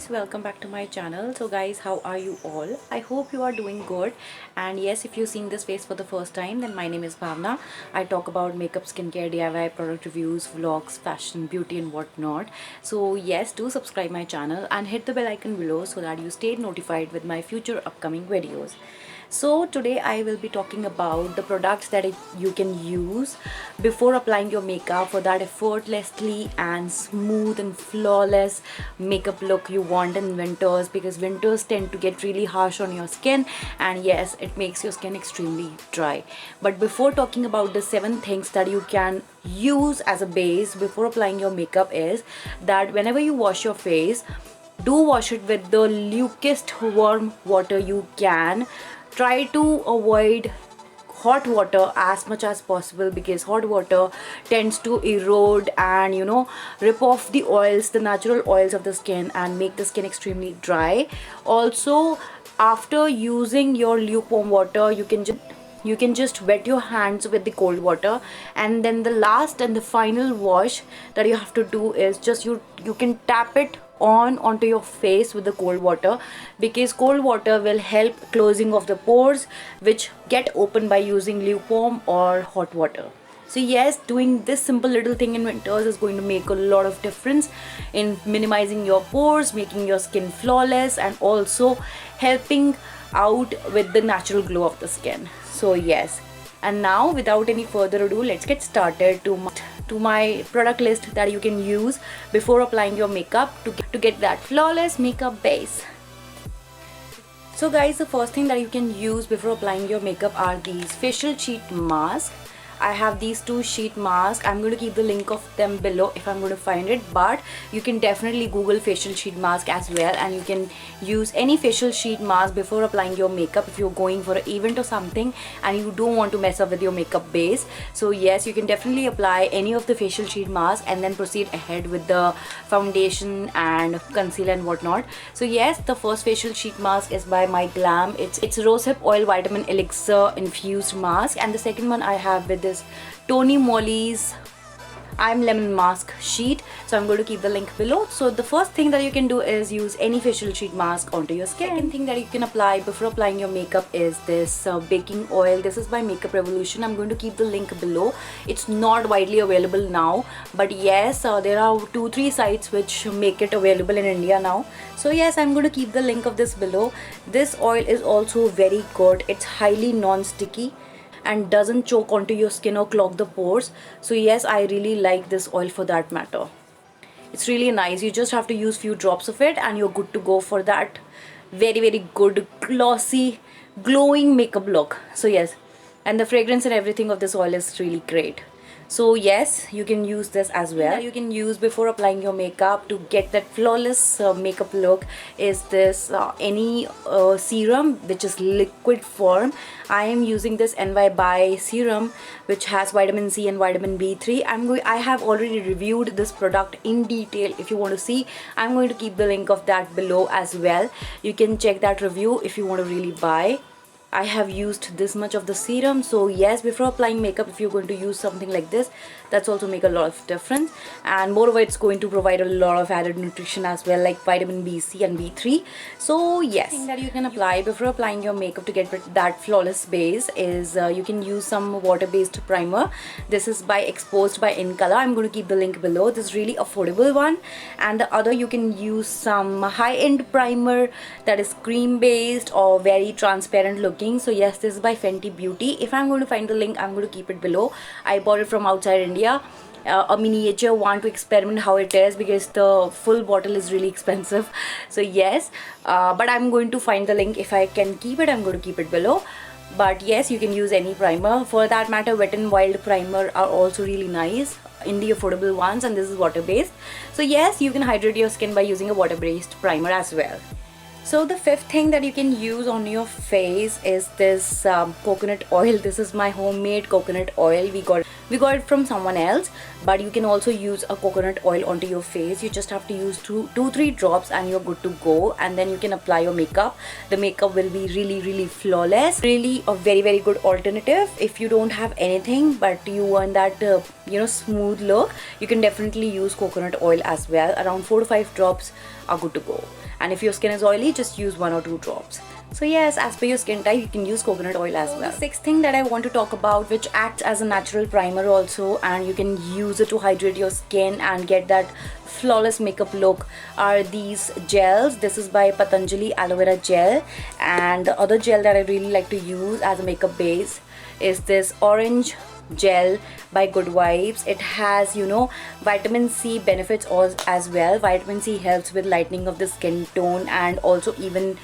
guys, welcome back to my channel. So guys, how are you all? I hope you are doing good. And yes, if you're seeing this face for the first time, then my name is Bhavna. I talk about makeup, skincare, DIY, product reviews, vlogs, fashion, beauty and whatnot. So yes, do subscribe my channel and hit the bell icon below so that you stay notified with my future upcoming videos. So today I will be talking about the products that you can use before applying your makeup for that effortlessly and smooth and flawless makeup look you want in winters, because winters tend to get really harsh on your skin, and yes, it makes your skin extremely dry. But before talking about the 7 things that you can use as a base before applying your makeup, is that whenever you wash your face, do wash it with the luckiest warm water you can. Try to avoid hot water as much as possible, because hot water tends to erode and rip off the oils, the natural oils of the skin, and make the skin extremely dry. Also, after using your lukewarm water, you can just wet your hands with the cold water, and then the last and the final wash that you have to do is just you can tap it onto your face with the cold water, because cold water will help closing of the pores which get open by using lukewarm or hot water. So yes, doing this simple little thing in winters is going to make a lot of difference in minimizing your pores, making your skin flawless, and also helping out with the natural glow of the skin. So yes, and now without any further ado, let's get started to my product list that you can use before applying your makeup to get that flawless makeup base. So guys, the first thing that you can use before applying your makeup are these facial sheet masks. I have these 2 sheet masks. I'm going to keep the link of them below if I'm going to find it, but you can definitely Google facial sheet mask as well, and you can use any facial sheet mask before applying your makeup if you're going for an event or something and you don't want to mess up with your makeup base. So yes, you can definitely apply any of the facial sheet mask and then proceed ahead with the foundation and concealer and whatnot. So yes, the first facial sheet mask is by My Glam. It's rosehip oil vitamin elixir infused mask, and the second one I have with this Tony Moly's I'm Lemon mask sheet. So I'm going to keep the link below. So the first thing that you can do is use any facial sheet mask onto your skin. Second thing that you can apply before applying your makeup is this baking oil. This is by Makeup Revolution. I'm going to keep the link below. It's not widely available now, but yes, there are 2-3 sites which make it available in India now. So yes, I'm going to keep the link of this below. This oil is also very good. It's highly non-sticky and doesn't choke onto your skin or clog the pores. So yes, I really like this oil for that matter. It's really nice. You just have to use few drops of it and you're good to go for that very good glossy glowing makeup look. So yes, and the fragrance and everything of this oil is really great. So yes, you can use this as well. That you can use before applying your makeup to get that flawless makeup look is this any serum which is liquid form. I am using this NY by serum which has vitamin C and vitamin B3. I have already reviewed this product in detail. If you want to see, I'm going to keep the link of that below as well. You can check that review if you want to really buy. I have used this much of the serum. So yes, before applying makeup, if you're going to use something like this, that's also make a lot of difference, and moreover it's going to provide a lot of added nutrition as well, like vitamin B, C and B3. So yes, thing that you can apply before applying your makeup to get that flawless base is you can use some water-based primer. This is by Exposed by In Color. I'm going to keep the link below. This is really affordable one. And the other, you can use some high-end primer that is cream based or very transparent looking. So yes, this is by Fenty Beauty. If I'm going to find the link, I'm going to keep it below. I bought it from outside India. A miniature one to experiment how it is, because the full bottle is really expensive. So yes, but I'm going to find the link. If I can keep it, I'm going to keep it below. But yes, you can use any primer for that matter. Wet n Wild primer are also really nice in the affordable ones, and this is water based. So yes, you can hydrate your skin by using a water based primer as well. So the fifth thing that you can use on your face is this coconut oil. This is my homemade coconut oil. We got it from someone else, but you can also use a coconut oil onto your face. You just have to use 2-3 drops and you're good to go, and then you can apply your makeup. The makeup will be really flawless. Really a very good alternative if you don't have anything but you want that smooth look. You can definitely use coconut oil as well. Around 4 to 5 drops are good to go. and if your skin is oily, just use 1 or 2 drops. So yes, as per your skin type, you can use coconut oil as well. The sixth thing that I want to talk about, which acts as a natural primer also, and you can use it to hydrate your skin and get that flawless makeup look, are these gels. This is by Patanjali aloe vera gel, and the other gel that I really like to use as a makeup base is this orange gel by Good Vibes. It has, you know, vitamin C benefits as well. Vitamin C helps with lightening of the skin tone, and also even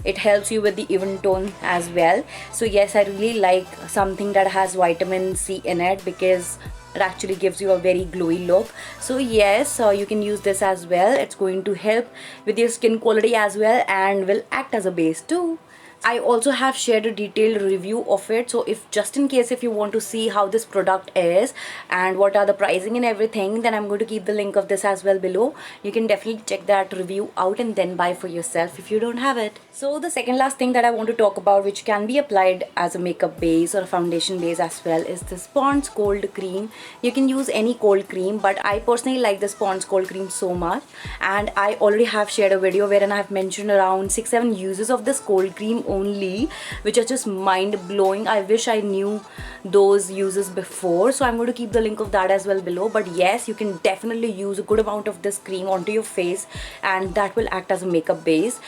it helps you with the even tone as well. So yes, I really like something that has vitamin C in it because it actually gives you a very glowy look. So yes, you can use this as well. It's going to help with your skin quality as well and will act as a base too. I also have shared a detailed review of it, so if just in case if you want to see how this product is and what are the pricing and everything, then I'm going to keep the link of this as well below. You can definitely check that review out and then buy for yourself if you don't have it. So the second last thing that I want to talk about, which can be applied as a makeup base or a foundation base as well, is this Pond's Cold Cream. You can use any cold cream, but I personally like this Pond's Cold Cream so much, and I already have shared a video wherein I have mentioned around 6-7 uses of this cold cream only, which are just mind-blowing. I wish I knew those uses before, so I'm going to keep the link of that as well below. But yes, you can definitely use a good amount of this cream onto your face, and that will act as a makeup base.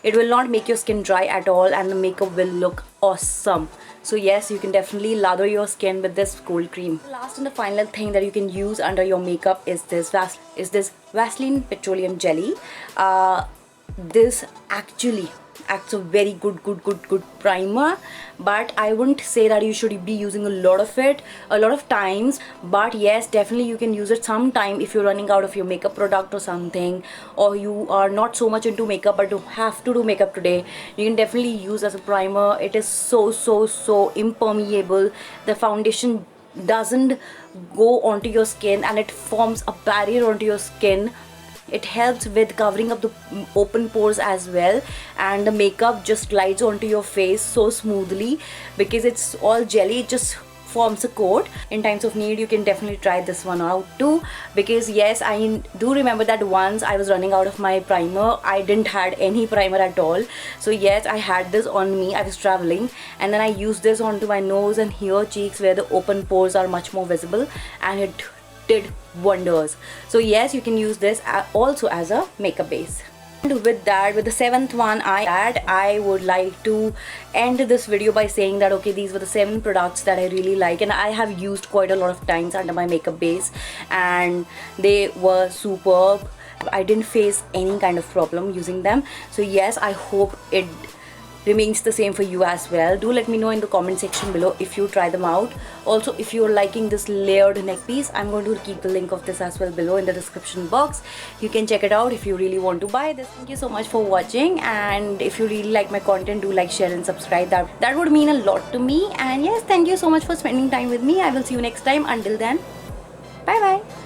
It will not make your skin dry at all, and the makeup will look awesome. So yes, you can definitely lather your skin with this cold cream. The last and the final thing that you can use under your makeup is this Vaseline Petroleum Jelly. This actually acts a very good primer, but I wouldn't say that you should be using a lot of it a lot of times. But yes, definitely you can use it sometime if you're running out of your makeup product or something, or you are not so much into makeup but you have to do makeup today. You can definitely use as a primer. It is so impermeable. The foundation doesn't go onto your skin and it forms a barrier onto your skin. It helps with covering up the open pores as well, and the makeup just glides onto your face so smoothly because it's all jelly. It just forms a coat. In times of need, you can definitely try this one out too, because yes, I do remember that once I was running out of my primer. I didn't had any primer at all, so yes, I had this on me. I was traveling and then I used this onto my nose and here cheeks where the open pores are much more visible, and it did wonders. So yes, you can use this also as a makeup base. And with that, with the seventh one, I would like to end this video by saying that okay, these were the 7 products that I really like and I have used quite a lot of times under my makeup base, and they were superb. I didn't face any kind of problem using them. So yes, I hope it remains the same for you as well. Do let me know in the comment section below if you try them out. Also, if you're liking this layered neck piece, I'm going to keep the link of this as well below in the description box. You can check it out if you really want to buy this. Thank you so much for watching, and if you really like my content, do like, share and subscribe. That would mean a lot to me. And yes, thank you so much for spending time with me. I will see you next time. Until then, bye bye.